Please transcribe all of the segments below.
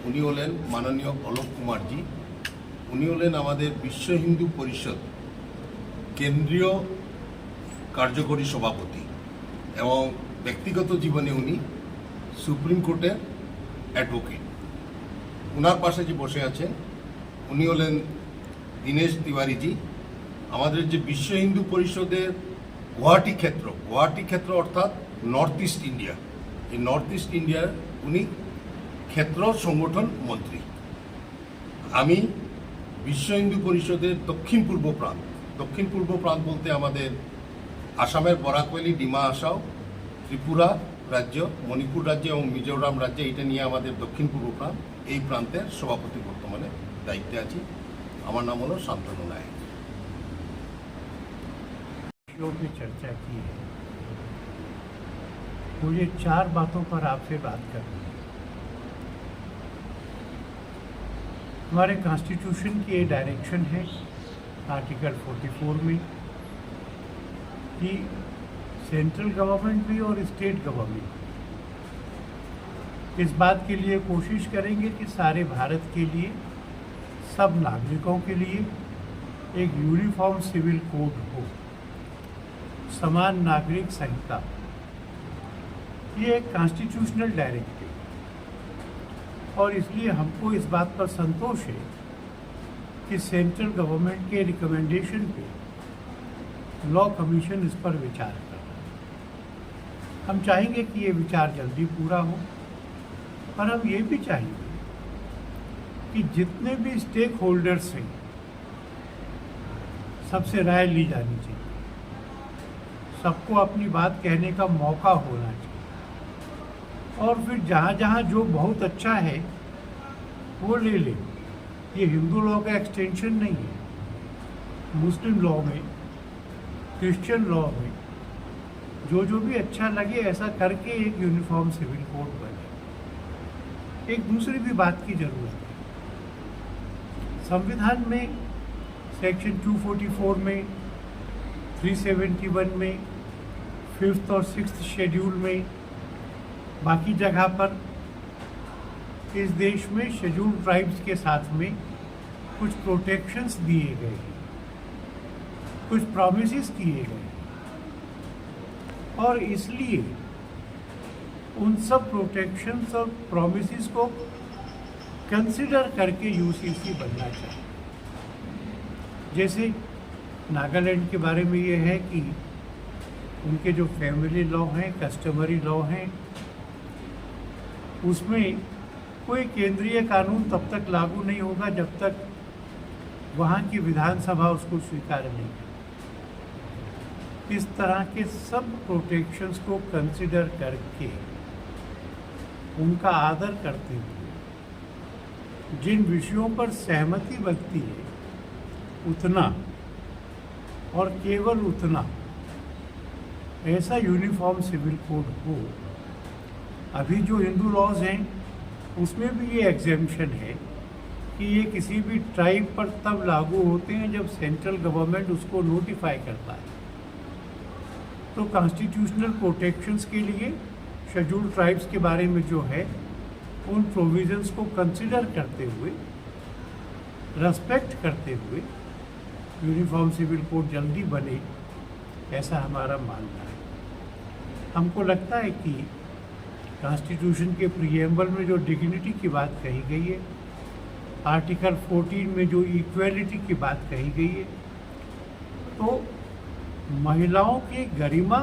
উনি হলেন মাননীয় অলোক কুমারজি। উনি হলেন আমাদের বিশ্ব হিন্দু পরিষদ কেন্দ্রীয় কার্যকরী সভাপতি এবং ব্যক্তিগত জীবনে উনি সুপ্রিম কোর্টের অ্যাডভোকেট। ওনার পাশে যে বসে আছেন উনি হলেন দীনেশ তিওয়ারিজি। আমাদের যে বিশ্ব হিন্দু পরিষদের গুয়াহাটি ক্ষেত্র অর্থাৎ নর্থ ইস্ট ইন্ডিয়া, এই নর্থ ইস্ট ইন্ডিয়ার উনি ক্ষেত্র সংগঠন মন্ত্রী। আমি বিশ্ব হিন্দু পরিষদের দক্ষিণ পূর্ব প্রান্ত বলতে আমাদের আসামের বরাক ভ্যালি, ডিমা হাসাও, ত্রিপুরা রাজ্য, মণিপুর রাজ্য এবং মিজোরাম রাজ্যে, এটা নিয়ে আমাদের দক্ষিণ পূর্ব প্রান্ত, এই প্রান্তের সভাপতি বর্তমানে দায়িত্বে আছি। আমার নাম হলো শান্তনু নায়ক। पे चर्चा की है, मुझे 4 बातों पर आपसे बात करनी है। हमारे कॉन्स्टिट्यूशन की ये डायरेक्शन है आर्टिकल 44 में कि सेंट्रल गवर्नमेंट भी और स्टेट गवर्नमेंट इस बात के लिए कोशिश करेंगे कि सारे भारत के लिए, सब नागरिकों के लिए एक यूनिफॉर्म सिविल कोड हो, समान नागरिक संहिता। ये एक कॉन्स्टिट्यूशनल डायरेक्टिव और इसलिए हमको इस बात पर संतोष है कि सेंट्रल गवर्नमेंट के रिकमेंडेशन पे लॉ कमीशन इस पर विचार कर रहा है। हम चाहेंगे कि ये विचार जल्दी पूरा हो, और हम ये भी चाहेंगे कि जितने भी स्टेक होल्डर्स हैं सबसे राय ली जानी चाहिए, सबको अपनी बात कहने का मौका होना चाहिए, और फिर जहाँ जहाँ जो बहुत अच्छा है वो ले ले। ये हिंदू लॉ का एक्सटेंशन नहीं है, मुस्लिम लॉ में, क्रिश्चियन लॉ में जो भी अच्छा लगे ऐसा करके एक यूनिफॉर्म सिविल कोड बने। एक दूसरी भी बात की जरूरत है। संविधान में सेक्शन 244 में, 371 में, 5th और 6th शेड्यूल में, बाकी जगह पर इस देश में शेड्यूल ट्राइब्स के साथ में कुछ प्रोटेक्शंस दिए गए हैं, कुछ प्रॉमिसेस किए गए हैं, और इसलिए उन सब प्रोटेक्शंस और प्रॉमिसेस को कंसिडर करके यूसीसी बनना चाहिए। जैसे नागालैंड के बारे में ये है कि उनके जो फैमिली लॉ हैं, कस्टमरी लॉ हैं, उसमें कोई केंद्रीय कानून तब तक लागू नहीं होगा जब तक वहाँ की विधानसभा उसको स्वीकार नहीं करे। इस तरह के सब प्रोटेक्शंस को कंसिडर करके, उनका आदर करते हुए, जिन विषयों पर सहमति बनती है उतना और केवल उतना ऐसा यूनिफॉर्म सिविल कोड हो। अभी जो हिंदू लॉज हैं उसमें भी ये एग्जेम्पशन है कि ये किसी भी ट्राइब पर तब लागू होते हैं जब सेंट्रल गवर्नमेंट उसको नोटिफाई करता है। तो कॉन्स्टिट्यूशनल प्रोटेक्शंस के लिए शेड्यूल ट्राइब्स के बारे में जो है उन प्रोविजंस को कंसिडर करते हुए, रेस्पेक्ट करते हुए यूनिफॉर्म सिविल कोड जल्दी बने, ऐसा हमारा मानना है। हमको लगता है कि कॉन्स्टिट्यूशन के प्रीएम्बल में जो डिग्निटी की बात कही गई है, आर्टिकल 14 में जो इक्वेलिटी की बात कही गई है, तो महिलाओं की गरिमा,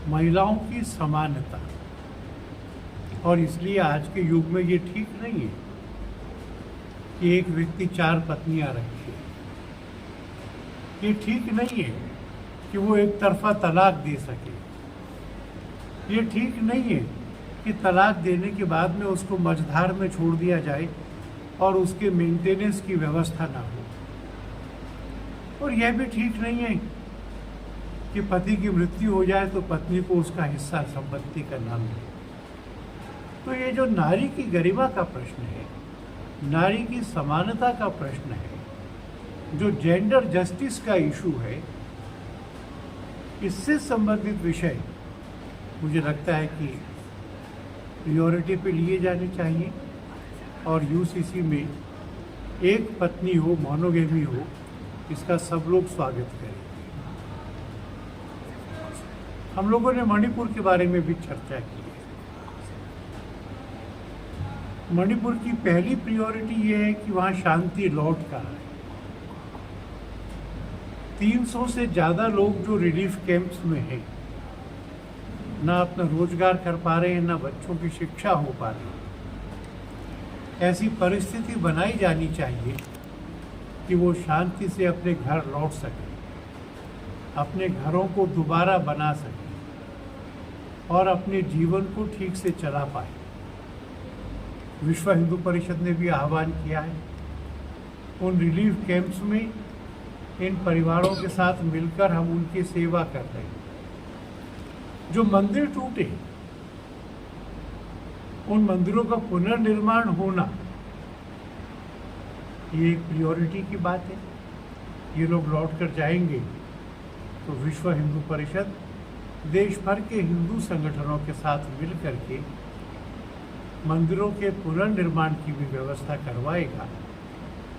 महिलाओं की समानता, और इसलिए आज के युग में ये ठीक नहीं है कि एक व्यक्ति 4 पत्नियां रखे। ये ठीक नहीं है कि वो एक तरफा तलाक दे सके। ये ठीक नहीं है कि तलाक देने के बाद में उसको मझधार में छोड़ दिया जाए और उसके मेंटेनेंस की व्यवस्था ना हो। और यह भी ठीक नहीं है कि पति की मृत्यु हो जाए तो पत्नी को उसका हिस्सा संपत्ति का ना मिले। तो ये जो नारी की गरिमा का प्रश्न है, नारी की समानता का प्रश्न है, जो जेंडर जस्टिस का इशू है, इससे संबंधित विषय मुझे लगता है कि प्रायोरिटी पे लिए जाने चाहिए। और यूसीसी में एक पत्नी हो, मोनोगेमी हो, इसका सब लोग स्वागत करेंगे। हम लोगों ने मणिपुर के बारे में भी चर्चा की है। मणिपुर की पहली प्रायोरिटी ये है कि वहाँ शांति लौट कर आए। 300 से ज़्यादा लोग जो रिलीफ कैंप्स में हैं, ना अपना रोजगार कर पा रहे हैं, ना बच्चों की शिक्षा हो पा रही है। ऐसी परिस्थिति बनाई जानी चाहिए कि वो शांति से अपने घर लौट सकें, अपने घरों को दोबारा बना सकें और अपने जीवन को ठीक से चला पाए। विश्व हिंदू परिषद ने भी आह्वान किया है उन रिलीफ कैंप्स में इन परिवारों के साथ मिलकर हम उनकी सेवा कर रहे हैं। जो मंदिर टूटे, उन मंदिरों का पुनर्निर्माण होना, ये एक प्रायोरिटी की बात है। ये लोग लौट कर जाएंगे तो विश्व हिंदू परिषद देश भर के हिंदू संगठनों के साथ मिल करके मंदिरों के पुनर्निर्माण की भी व्यवस्था करवाएगा,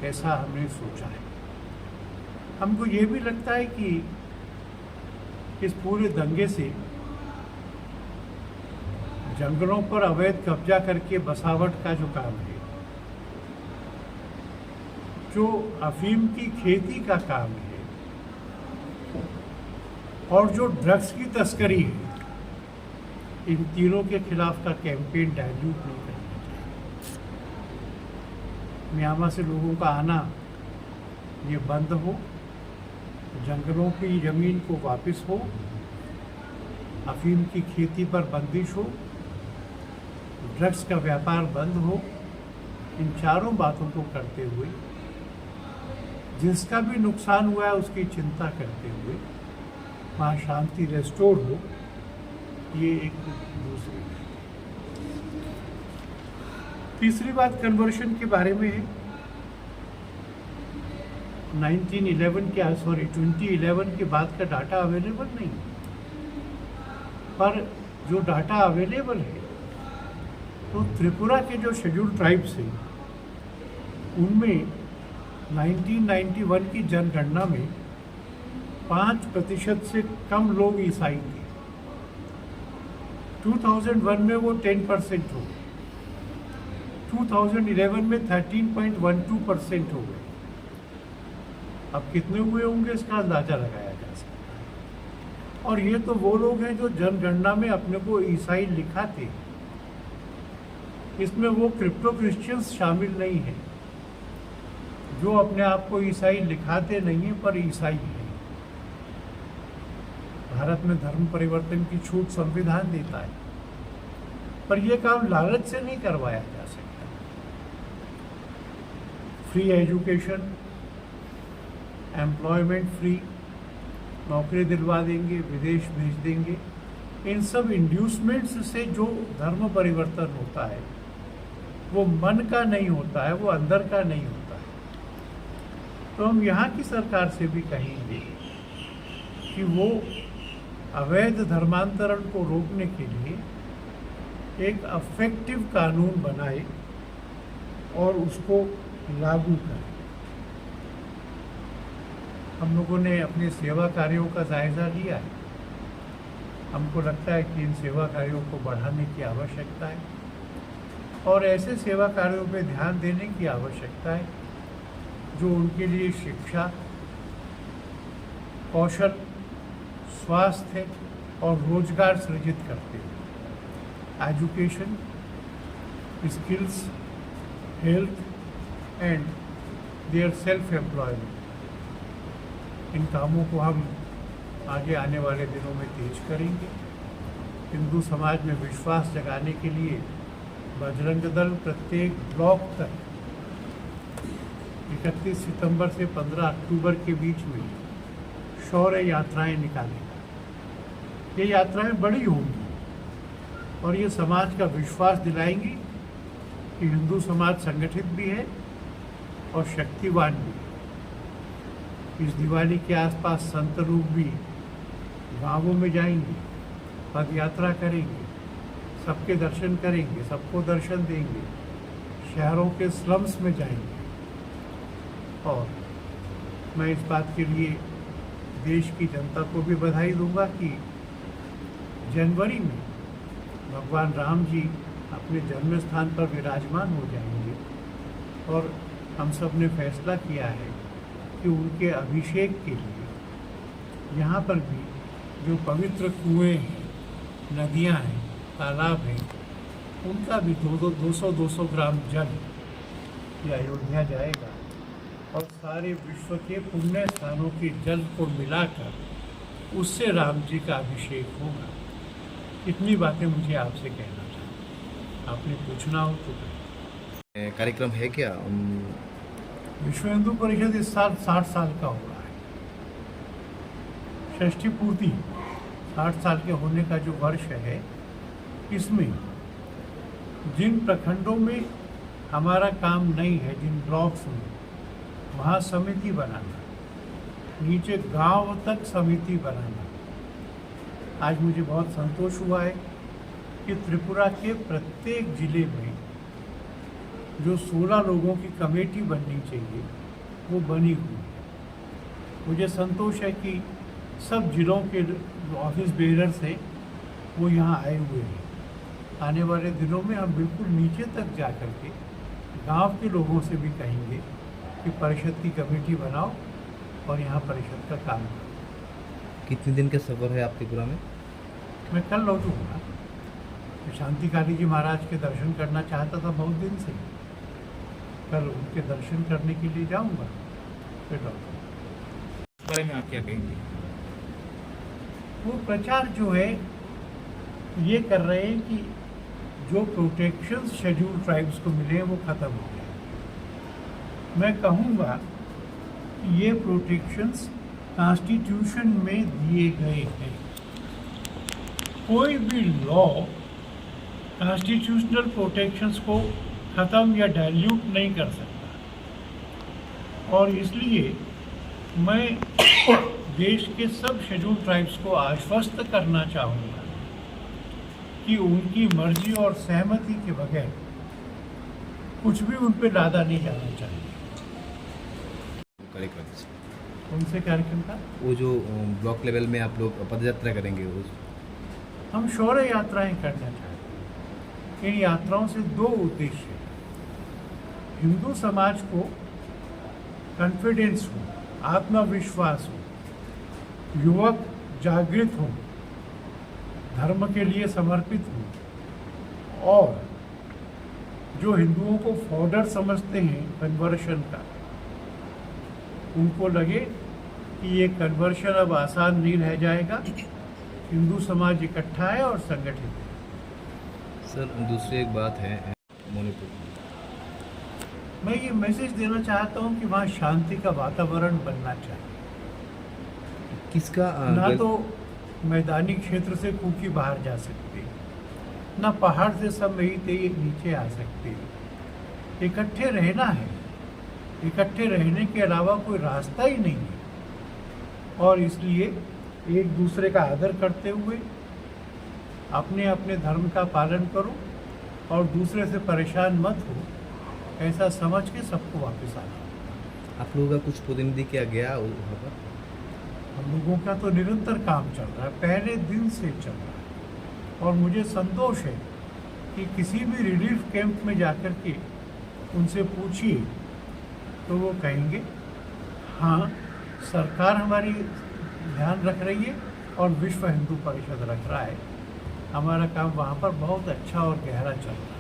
ऐसा हमने सोचा है। हमको ये भी लगता है कि इस पूरे दंगे से जंगलों पर अवैध कब्जा करके बसावट का जो काम है, जो अफीम की खेती का काम है और जो ड्रग्स की तस्करी है, इन तीनों के खिलाफ का कैंपेन डायल्यूट नहीं करना चाहिए। म्यांमार से लोगों का आना ये बंद हो, जंगलों की ज़मीन को वापस हो, अफीम की खेती पर बंदिश हो, ड्रग्स का व्यापार बंद हो। इन चारों बातों को करते हुए, जिसका भी नुकसान हुआ है उसकी चिंता करते हुए वहाँ शांति रेस्टोर हो, ये एक दूसरी बात। तीसरी बात कन्वर्शन के बारे में है। 2011 के बाद का डाटा अवेलेबल नहीं, पर जो डाटा अवेलेबल है तो त्रिपुरा के जो शेड्यूल्ड ट्राइब्स हैं उनमें 1991 की जनगणना में 5% से कम लोग ईसाई थे। 2001 में वो 10% हो गए, 2011 में 13.12% हो गए। अब कितने हुए होंगे इसका अंदाजा लगाया जा सकता है। और ये तो वो लोग हैं जो जनगणना में अपने को ईसाई लिखा थे। इसमें वो क्रिप्टो क्रिश्चियंस शामिल नहीं है जो अपने आप को ईसाई लिखाते नहीं है पर ईसाई है। भारत में धर्म परिवर्तन की छूट संविधान देता है, पर यह काम लालच से नहीं करवाया जा सकता। फ्री एजुकेशन, एम्प्लॉयमेंट फ्री, नौकरी दिलवा देंगे, विदेश भेज देंगे, इन सब इंड्यूसमेंट्स से जो धर्म परिवर्तन होता है वो मन का नहीं होता है, वो अंदर का नहीं होता है। तो हम यहाँ की सरकार से भी कहेंगे कि वो अवैध धर्मांतरण को रोकने के लिए एक अफेक्टिव कानून बनाए और उसको लागू करें। हम लोगों ने अपने सेवा कार्यों का जायज़ा लिया है। हमको लगता है कि इन सेवा कार्यों को बढ़ाने की आवश्यकता है और ऐसे सेवा कार्यों पे ध्यान देने की आवश्यकता है जो उनके लिए शिक्षा, कौशल, स्वास्थ्य और रोजगार सृजित करते हैं। Education, skills, health and their self employment, इन कामों को हम आगे आने वाले दिनों में तेज करेंगे। हिंदू समाज में विश्वास जगाने के लिए बजरंग दल प्रत्येक ब्लॉक तक 31 सितंबर से 15 अक्टूबर के बीच में शौर्य यात्राएं निकालेगा। ये यात्राएं बड़ी होंगी और ये समाज का विश्वास दिलाएंगी कि हिंदू समाज संगठित भी है और शक्तिवान भी है। इस दिवाली के आसपास संत लोग भी गांवों में जाएंगे, पद यात्रा करेंगे, सबके दर्शन करेंगे, सबको दर्शन देंगे, शहरों के स्लम्स में जाएंगे। और मैं इस बात के लिए देश की जनता को भी बधाई दूंगा कि जनवरी में भगवान राम जी अपने जन्म स्थान पर विराजमान हो जाएंगे। और हम सब ने फैसला किया है कि उनके अभिषेक के लिए यहाँ पर भी जो पवित्र कुएं हैं, नदियाँ हैं, तालाब हैं, उनका भी 200 ग्राम जल ये अयोध्या जाएगा और सारे विश्व के पुण्य स्थानों के जल को मिलाकर उससे राम जी का अभिषेक होगा। इतनी बातें मुझे आपसे कहना था, आपने पूछना हो तो करें। कार्यक्रम है क्या? विश्व हिंदू परिषद इस साल 60 साल का हो रहा है। षष्ठी पूर्ति 60 साल के होने का जो वर्ष है, इसमें जिन प्रखंडों में हमारा काम नहीं है, जिन ब्लॉक्स में, वहाँ समिति बनाना, नीचे गांव तक समिति बनाना। आज मुझे बहुत संतोष हुआ है कि त्रिपुरा के प्रत्येक जिले में जो 16 लोगों की कमेटी बननी चाहिए वो बनी हुई है। मुझे संतोष है कि सब जिलों के ऑफिस बेरर्स हैं वो यहाँ आए हुए हैं। आने वाले दिनों में हम बिल्कुल नीचे तक जा कर के गाँव के लोगों से भी कहेंगे कि परिषद की कमेटी बनाओ और यहाँ परिषद का काम करो। कितने दिन का सफ़र है आपके त्रिपुरा में? मैं कल लौटूँगा। शांतिकारी जी महाराज के दर्शन करना चाहता था बहुत दिन से। कल उनके दर्शन करने के लिए जाऊँगा, फिर लौटूँगा। इस बारे में आप क्या कहेंगे? वो प्रचार जो है ये कर रहे हैं कि जो प्रोटेक्शन शेड्यूल ट्राइब्स को मिले हैं वो ख़त्म हो गए। मैं कहूँगा कि ये प्रोटेक्शंस कॉन्स्टिट्यूशन में दिए गए हैं। कोई भी लॉ कॉन्स्टिट्यूशनल प्रोटेक्शंस को ख़त्म या डाइल्यूट नहीं कर सकता। और इसलिए मैं देश के सब शेड्यूल ट्राइब्स को आश्वस्त करना चाहूँगा कि उनकी मर्जी और सहमति के बगैर कुछ भी उन पर लादा नहीं जाना चाहिए। कार्यक्रम उनसे कार्यक्रम था वो जो ब्लॉक लेवल में आप लोग पदयात्रा करेंगे, उस हम शौर्य यात्राएं करना चाहते हैं। इन यात्राओं से दो उद्देश्य हैं। हिंदू समाज को कॉन्फिडेंस हो, आत्मविश्वास हो, युवक जागृत हो, धर्म के लिए समर्पित हो, और जो हिंदुओं को फॉर्डर समझते हैं कन्वर्शन का, उनको लगे कि ये कन्वर्शन अब आसान नहीं रह जाएगा। हिंदू समाज इकट्ठा है और संगठित है। सर, दूसरी एक बात है मणिपुर, मैं ये मैसेज देना चाहता हूँ कि वहाँ शांति का वातावरण बनना चाहिए। किसका ना तो मैदानी क्षेत्र से कुकी बाहर जा सकते, ना पहाड़ से सब मेरी नीचे आ सकते। इकट्ठे रहना है, इकट्ठे रहने के अलावा कोई रास्ता ही नहीं है। और इसलिए एक दूसरे का आदर करते हुए अपने अपने धर्म का पालन करो और दूसरे से परेशान मत हो, ऐसा समझ के सबको वापस आना। आप लोगों का कुछ प्रतिनिधि क्या गया वहाँ पर? हम लोगों का तो निरंतर काम चल रहा है, पहले दिन से चल रहा है। और मुझे संतोष है कि किसी भी रिलीफ कैंप में जाकर के उनसे पूछिए तो वो कहेंगे हाँ, सरकार हमारी ध्यान रख रही है और विश्व हिंदू परिषद रख रहा है। हमारा काम वहाँ पर बहुत अच्छा और गहरा चल रहा है।